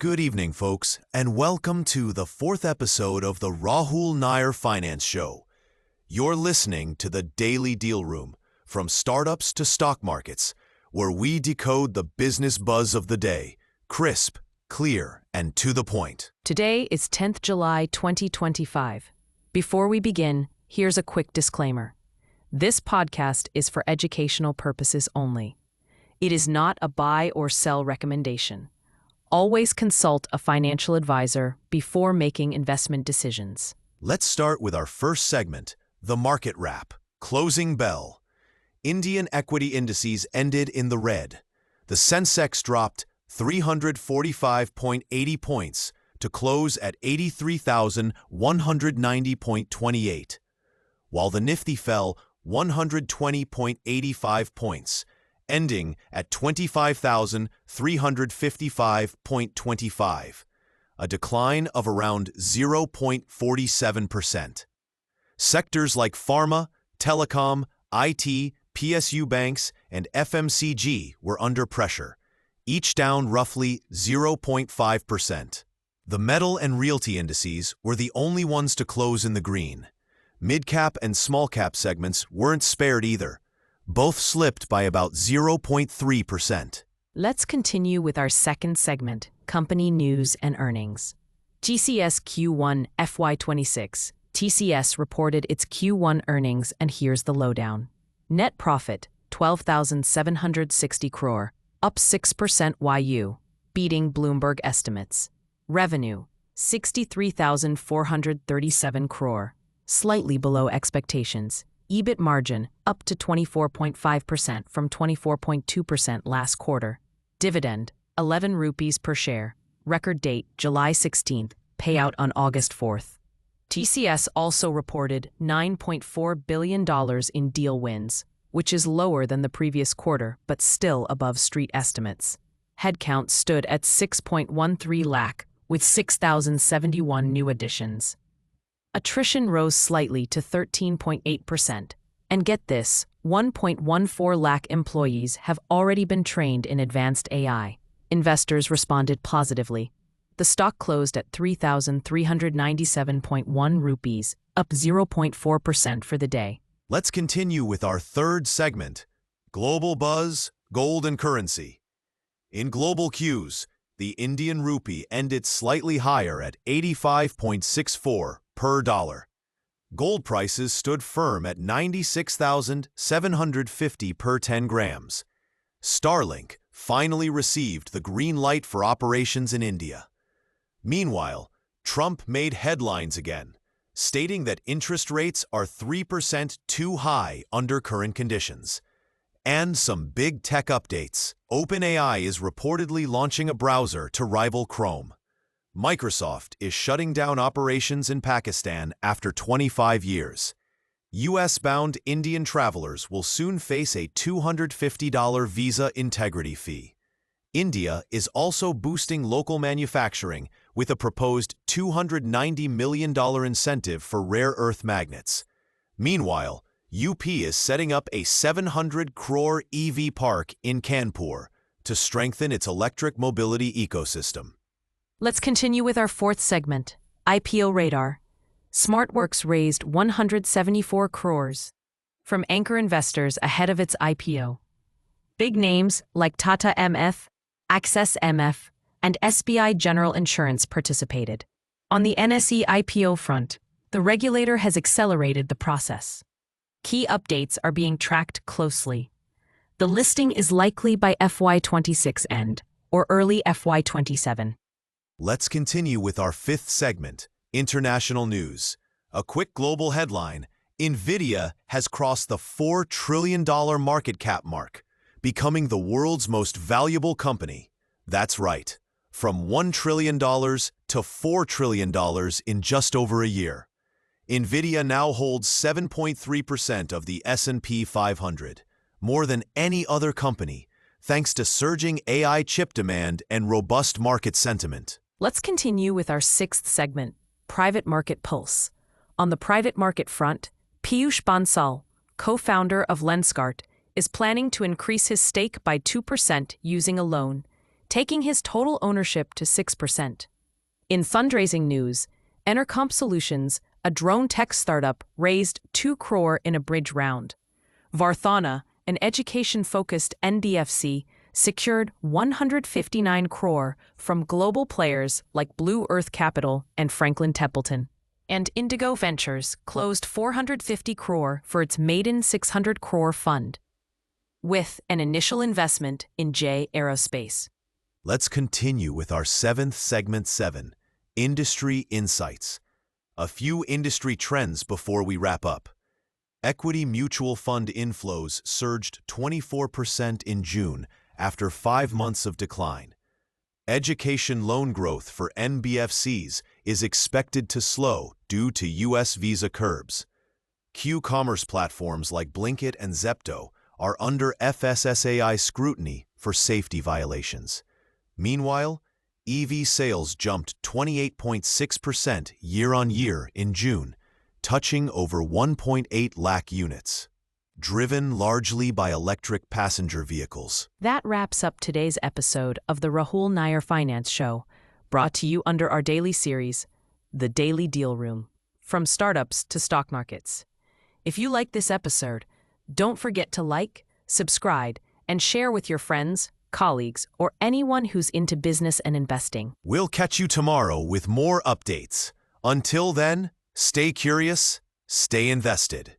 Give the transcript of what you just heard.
Good evening, folks, and welcome to the fourth episode of the Rahul Nair Finance Show. You're listening to the Daily Dealroom, from startups to stock markets, where we decode the business buzz of the day, crisp, clear, and to the point. Today is 10th July 2025. Before we begin, here's a quick disclaimer. This podcast is for educational purposes only. It is not a buy or sell recommendation. Always consult a financial advisor before making investment decisions. Let's start with our first segment, the market wrap. Closing bell. Indian equity indices ended in the red. The Sensex dropped 345.80 points to close at 83,190.28, while the Nifty fell 120.85 points, ending at 25,355.25, a decline of around 0.47%. Sectors like pharma, telecom, IT, PSU banks, and FMCG were under pressure, each down roughly 0.5%. The metal and realty indices were the only ones to close in the green. Mid-cap and small-cap segments weren't spared either. Both slipped by about 0.3%. Let's continue with our second segment, company news and earnings. TCS Q1 FY26. TCS reported its Q1 earnings, and here's the lowdown. Net profit, 12,760 crore, up 6% YU, beating Bloomberg estimates. Revenue, 63,437 crore, slightly below expectations. EBIT margin up to 24.5% from 24.2% last quarter. Dividend, 11 rupees per share. Record date, July 16th. Payout on August 4th. TCS also reported $9.4 billion in deal wins, which is lower than the previous quarter but still above street estimates. Headcount stood at 6.13 lakh, with 6,071 new additions. Attrition rose slightly to 13.8%. And get this, 1.14 lakh employees have already been trained in advanced AI. Investors responded positively. The stock closed at 3,397.1 rupees, up 0.4% for the day. Let's continue with our third segment, Global Buzz, Gold and Currency. In global cues, the Indian rupee ended slightly higher at 85.64 per dollar. Gold prices stood firm at 96,750 per 10 grams. Starlink finally received the green light for operations in India. Meanwhile, Trump made headlines again, stating that interest rates are 3% too high under current conditions. And some big tech updates. OpenAI is reportedly launching a browser to rival Chrome. Microsoft is shutting down operations in Pakistan after 25 years. US-bound Indian travelers will soon face a $250 visa integrity fee. India is also boosting local manufacturing with a proposed $290 million incentive for rare earth magnets. Meanwhile, UP is setting up a 700 crore EV park in Kanpur to strengthen its electric mobility ecosystem. Let's continue with our fourth segment, IPO radar. Smartworks raised 174 crores from anchor investors ahead of its IPO. Big names like Tata MF, Access MF, and SBI General Insurance participated. On the NSE IPO front, the regulator has accelerated the process. Key updates are being tracked closely. The listing is likely by FY26 end or early FY27. Let's continue with our fifth segment, International News. A quick global headline, Nvidia has crossed the $4 trillion market cap mark, becoming the world's most valuable company. That's right, from $1 trillion to $4 trillion in just over a year. Nvidia now holds 7.3% of the S&P 500, more than any other company, thanks to surging AI chip demand and robust market sentiment. Let's continue with our sixth segment, Private Market Pulse. On the private market front, Piyush Bansal, co-founder of Lenskart, is planning to increase his stake by 2% using a loan. taking his total ownership to 6%. In fundraising news, Enercomp Solutions, a drone tech startup, raised 2 crore in a bridge round. Varthana, an education-focused NBFC, secured 159 crore from global players like Blue Earth Capital and Franklin Templeton. And Indigo Ventures closed 450 crore for its maiden 600 crore fund, with an initial investment in J Aerospace. Let's continue with our 7th segment 7, Industry Insights. A few industry trends before we wrap up. Equity mutual fund inflows surged 24% in June after 5 months of decline. Education loan growth for NBFCs is expected to slow due to U.S. visa curbs. Q-commerce platforms like Blinkit and Zepto are under FSSAI scrutiny for safety violations. Meanwhile, EV sales jumped 28.6% year-on-year in June, touching over 1.8 lakh units, driven largely by electric passenger vehicles. That wraps up today's episode of the Rahul Nair Finance Show, brought to you under our daily series, The Daily Deal Room, from startups to stock markets. If you like this episode, don't forget to like, subscribe, and share with your friends, colleagues, or anyone who's into business and investing. We'll catch you tomorrow with more updates. Until then, stay curious, stay invested.